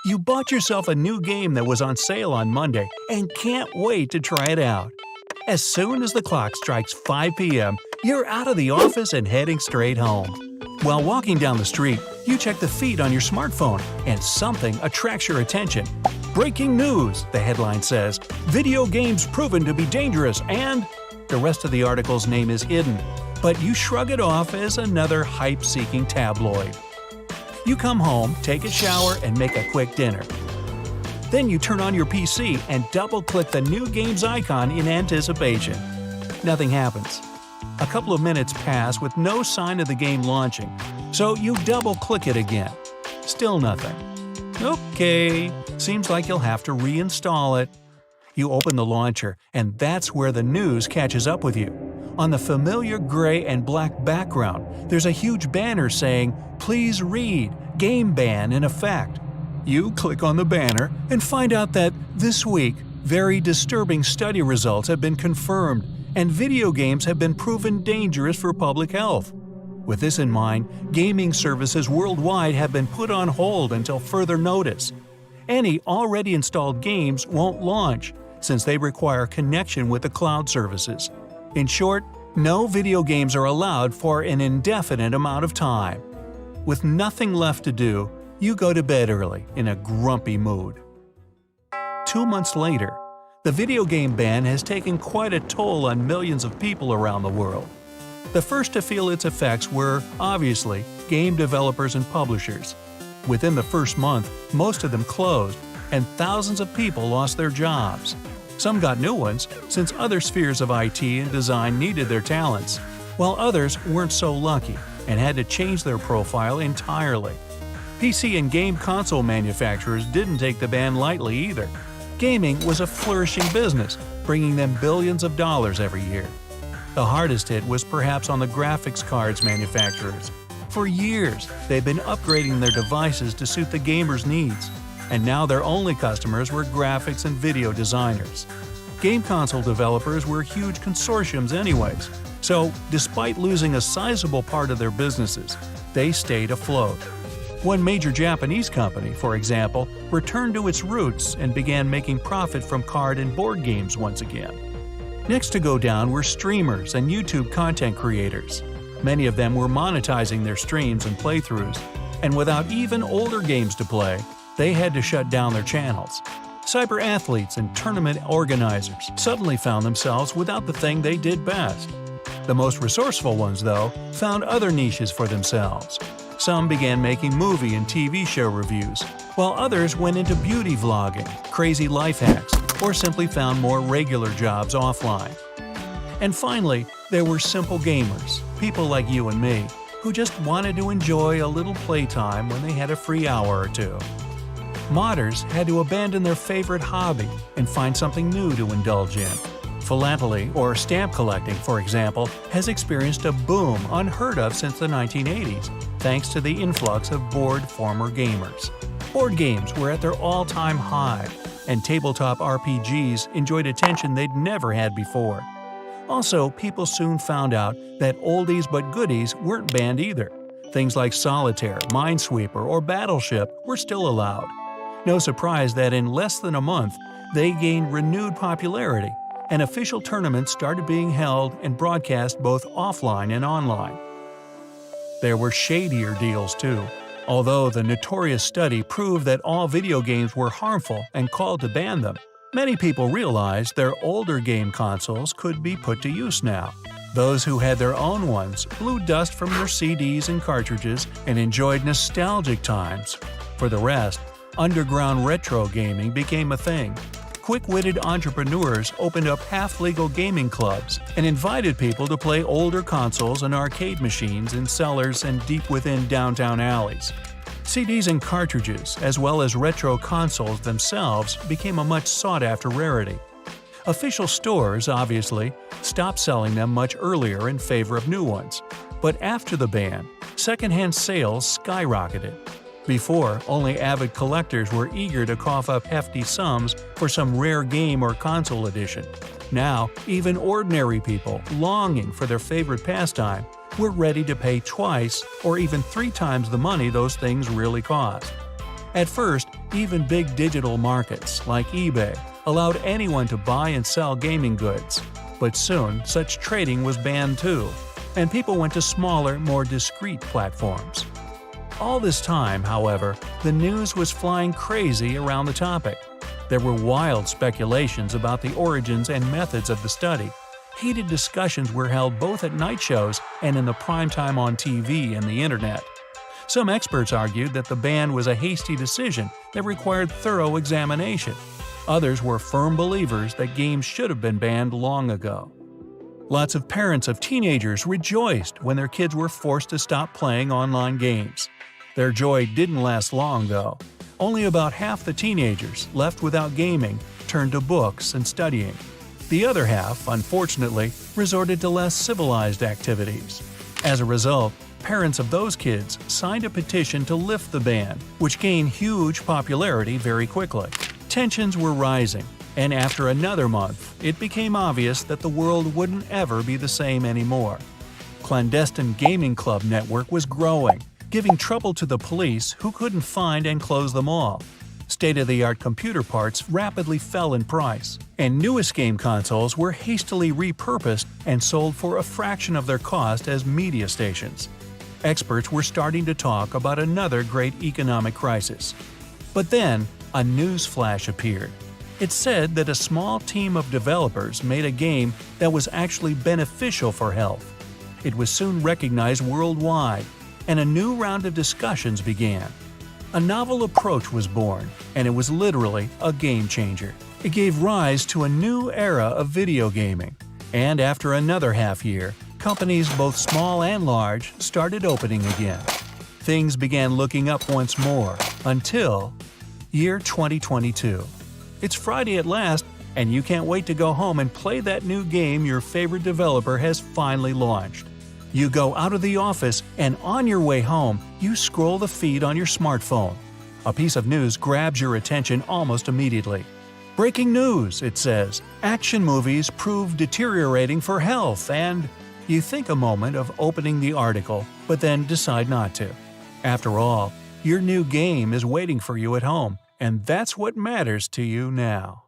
You bought yourself a new game that was on sale on Monday and can't wait to try it out. As soon as the clock strikes 5 p.m., you're out of the office and heading straight home. While walking down the street, you check the feed on your smartphone and something attracts your attention. Breaking news, the headline says, video games proven to be dangerous and… The rest of the article's name is hidden, but you shrug it off as another hype-seeking tabloid. You come home, take a shower, and make a quick dinner. Then you turn on your PC and double-click the new game's icon in anticipation. Nothing happens. A couple of minutes pass with no sign of the game launching, so you double-click it again. Still nothing. Okay, seems like you'll have to reinstall it. You open the launcher, and that's where the news catches up with you. On the familiar gray and black background, there's a huge banner saying, "Please read, game ban in effect." You click on the banner and find out that this week, very disturbing study results have been confirmed, and video games have been proven dangerous for public health. With this in mind, gaming services worldwide have been put on hold until further notice. Any already installed games won't launch, since they require connection with the cloud services. In short, no video games are allowed for an indefinite amount of time. With nothing left to do, you go to bed early in a grumpy mood. 2 months later, the video game ban has taken quite a toll on millions of people around the world. The first to feel its effects were, obviously, game developers and publishers. Within the first month, most of them closed, and thousands of people lost their jobs. Some got new ones, since other spheres of IT and design needed their talents, while others weren't so lucky and had to change their profile entirely. PC and game console manufacturers didn't take the ban lightly either. Gaming was a flourishing business, bringing them billions of dollars every year. The hardest hit was perhaps on the graphics cards manufacturers. For years, they've been upgrading their devices to suit the gamers' needs, and now their only customers were graphics and video designers. Game console developers were huge consortiums anyways, so despite losing a sizable part of their businesses, they stayed afloat. One major Japanese company, for example, returned to its roots and began making profit from card and board games once again. Next to go down were streamers and YouTube content creators. Many of them were monetizing their streams and playthroughs, and without even older games to play, they had to shut down their channels. Cyber athletes and tournament organizers suddenly found themselves without the thing they did best. The most resourceful ones, though, found other niches for themselves. Some began making movie and TV show reviews, while others went into beauty vlogging, crazy life hacks, or simply found more regular jobs offline. And finally, there were simple gamers, people like you and me, who just wanted to enjoy a little playtime when they had a free hour or two. Modders had to abandon their favorite hobby and find something new to indulge in. Philately or stamp collecting, for example, has experienced a boom unheard of since the 1980s, thanks to the influx of bored former gamers. Board games were at their all-time high, and tabletop RPGs enjoyed attention they'd never had before. Also, people soon found out that oldies but goodies weren't banned either. Things like Solitaire, Minesweeper, or Battleship were still allowed. No surprise that in less than a month, they gained renewed popularity, and official tournaments started being held and broadcast both offline and online. There were shadier deals too. Although the notorious study proved that all video games were harmful and called to ban them, many people realized their older game consoles could be put to use now. Those who had their own ones blew dust from their CDs and cartridges and enjoyed nostalgic times. For the rest, underground retro gaming became a thing. Quick-witted entrepreneurs opened up half-legal gaming clubs and invited people to play older consoles and arcade machines in cellars and deep within downtown alleys. CDs and cartridges, as well as retro consoles themselves, became a much sought-after rarity. Official stores, obviously, stopped selling them much earlier in favor of new ones. But after the ban, secondhand sales skyrocketed. Before, only avid collectors were eager to cough up hefty sums for some rare game or console edition. Now, even ordinary people, longing for their favorite pastime, were ready to pay twice or even 3 times the money those things really cost. At first, even big digital markets like eBay allowed anyone to buy and sell gaming goods. But soon, such trading was banned too, and people went to smaller, more discreet platforms. All this time, however, the news was flying crazy around the topic. There were wild speculations about the origins and methods of the study. Heated discussions were held both at night shows and in the prime time on TV and the internet. Some experts argued that the ban was a hasty decision that required thorough examination. Others were firm believers that games should have been banned long ago. Lots of parents of teenagers rejoiced when their kids were forced to stop playing online games. Their joy didn't last long, though. Only about half the teenagers left without gaming turned to books and studying. The other half, unfortunately, resorted to less civilized activities. As a result, parents of those kids signed a petition to lift the ban, which gained huge popularity very quickly. Tensions were rising, and after another month, it became obvious that the world wouldn't ever be the same anymore. Clandestine gaming club network was growing, giving trouble to the police who couldn't find and close them all. State-of-the-art computer parts rapidly fell in price, and newest game consoles were hastily repurposed and sold for a fraction of their cost as media stations. Experts were starting to talk about another great economic crisis. But then, a news flash appeared. It said that a small team of developers made a game that was actually beneficial for health. It was soon recognized worldwide, and a new round of discussions began. A novel approach was born, and it was literally a game changer. It gave rise to a new era of video gaming, and after another half year, companies both small and large started opening again. Things began looking up once more, until year 2022. It's Friday at last, and you can't wait to go home and play that new game your favorite developer has finally launched. You go out of the office, and on your way home, you scroll the feed on your smartphone. A piece of news grabs your attention almost immediately. Breaking news, it says. Action movies prove deteriorating for health, and you think a moment of opening the article, but then decide not to. After all, your new game is waiting for you at home, and that's what matters to you now.